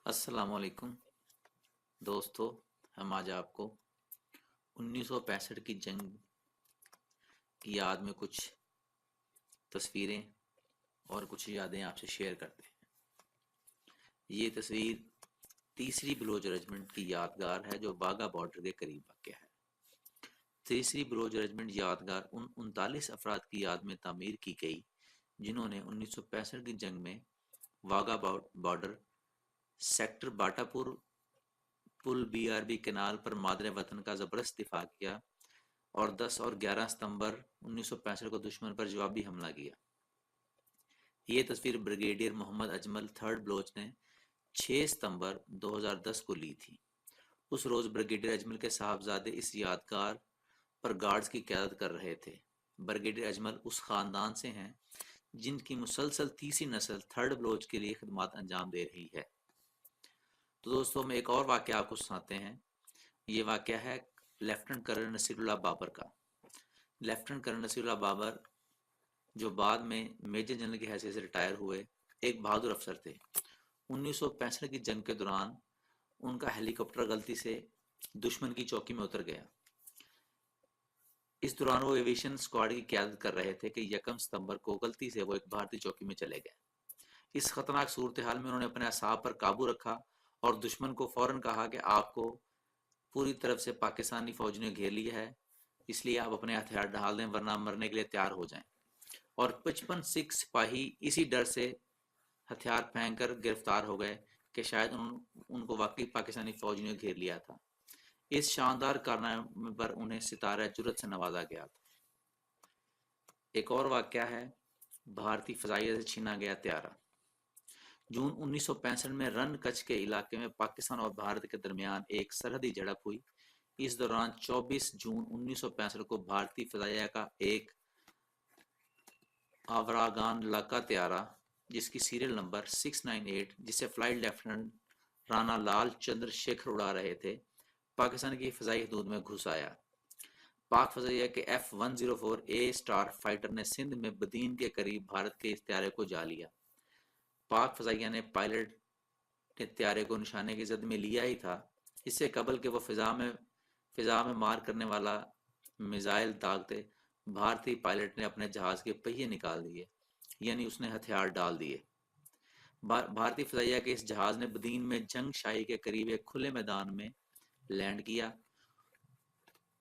अस्सलाम वालेकुम दोस्तों। हम आज आपको 1965 की जंग की याद में कुछ तस्वीरें और कुछ यादें आपसे शेयर करते हैं। ये तस्वीर तीसरी बलोच रेजिमेंट की यादगार है जो बागा बॉर्डर के करीब वाक़ है। तीसरी बलोच रेजिमेंट यादगार उन 39 अफराद की याद में तामीर की गई जिन्होंने 1965 की जंग में वाघा बॉर्डर, सेक्टर बाटापुर पुल, बीआरबी कैनाल पर मादरे वतन का जबरदस्त दिफा किया और 10 और 11 सितंबर 1965 को दुश्मन पर जवाबी हमला किया। ये तस्वीर ब्रिगेडियर मोहम्मद अजमल थर्ड बलोच ने 6 सितंबर 2010 को ली थी। उस रोज ब्रिगेडियर अजमल के साहबजादे इस यादगार पर गार्ड्स की क़यादत कर रहे थे। ब्रिगेडियर अजमल उस खानदान से हैं जिनकी मुसलसल तीसरी नस्ल थर्ड बलोच के लिए खिदमत अंजाम दे रही है। तो दोस्तों, हम एक और वाक़या आपको सुनाते हैं। ये वाक़या है लेफ्टिनेंट कर्नल नसीरुल्लाह बाबर का। लेफ्टिनेंट कर्नल नसीरुल्लाह बाबर जो बाद में मेजर जनरल की हैसियत से रिटायर हुए, एक बहादुर अफसर थे। 1965 की जंग के दौरान उनका हेलीकॉप्टर गलती से दुश्मन की चौकी में उतर गया। इस दौरान वो एविएशन स्क्वाड की क़यादत कर रहे थे कि 1 सितंबर को गलती से वो एक भारतीय चौकी में चले गए। इस खतरनाक सूरत हाल में उन्होंने अपने असाब पर काबू रखा और दुश्मन को फौरन कहा कि आपको पूरी तरफ से पाकिस्तानी फौज ने घेर लिया है, इसलिए आप अपने हथियार ढाल दें वरना मरने के लिए तैयार हो जाएं। और 55 सिख सिपाही इसी डर से हथियार फेंक कर गिरफ्तार हो गए कि शायद उनको वाकई पाकिस्तानी फौज ने घेर लिया था। इस शानदार कारनामे पर उन्हें सितारा जुर्रत से नवाजा गया था। एक और वाक़या है भारतीय फ़ज़ाइया से छीना गया त्यारा। जून 1965 में रन कच्छ के इलाके में पाकिस्तान और भारत के दरमियान एक सरहदी झड़प हुई। इस दौरान 24 जून 1965 को भारतीय फ़ज़ाइया का एक आवरागान लड़ाका त्यारा जिसकी सीरियल नंबर 698 जिसे फ्लाइट लेफ्टिनेंट राणा लाल चंद्रशेखर उड़ा रहे थे, पाकिस्तान की फ़ज़ाई हदूद में घुस आया। पाक फ़ज़ाइया के F-104 ए स्टार फाइटर ने सिंध में बदीन के करीब भारत के इस त्यारे को जा लिया। पाक फ़ज़ाइया ने पायलट ने त्यारे को निशाने की जद में लिया ही था, इससे कबल के वो फिजा में मार करने वाला मिसाइल दागते भारतीय पायलट ने अपने जहाज के पहिए निकाल दिए, यानी उसने हथियार डाल दिए। भारतीय फ़ज़ाइया के इस जहाज ने बदीन में जंग शाही के करीब एक खुले मैदान में लैंड किया।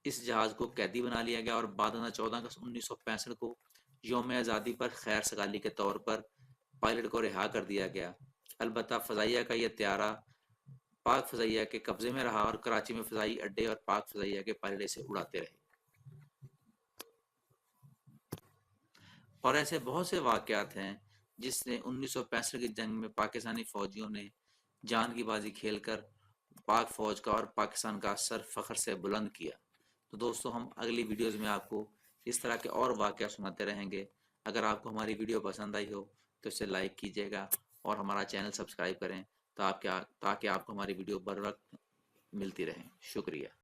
इस जहाज को कैदी बना लिया गया और 14 अगस्त 1965 को यौम आज़ादी पर खैर सगाली के तौर पर पायलट को रिहा कर दिया गया। अलबत्ता फ़ज़ाइया का यह त्यारा पाक फ़ज़ाइया के कब्ज़े में रहा और कराची में फ़ज़ाई अड्डे और पाक फ़ज़ाइया के पायलट इसे उड़ाते रहे। और ऐसे बहुत से वाक़यात हैं जिसने 1965 की जंग में पाकिस्तानी फ़ौजियों ने जान की बाजी खेलकर पाक फ़ौज का और पाकिस्तान का सर फ़ख्र से बुलंद किया। तो दोस्तों, हम अगली वीडियोज़ में आपको इस तरह के और वाक़या सुनाते रहेंगे। अगर आपको हमारी वीडियो पसंद आई हो तो इसे लाइक कीजिएगा और हमारा चैनल सब्सक्राइब करें ताकि आपको हमारी वीडियो बर वक्त मिलती रहे। शुक्रिया।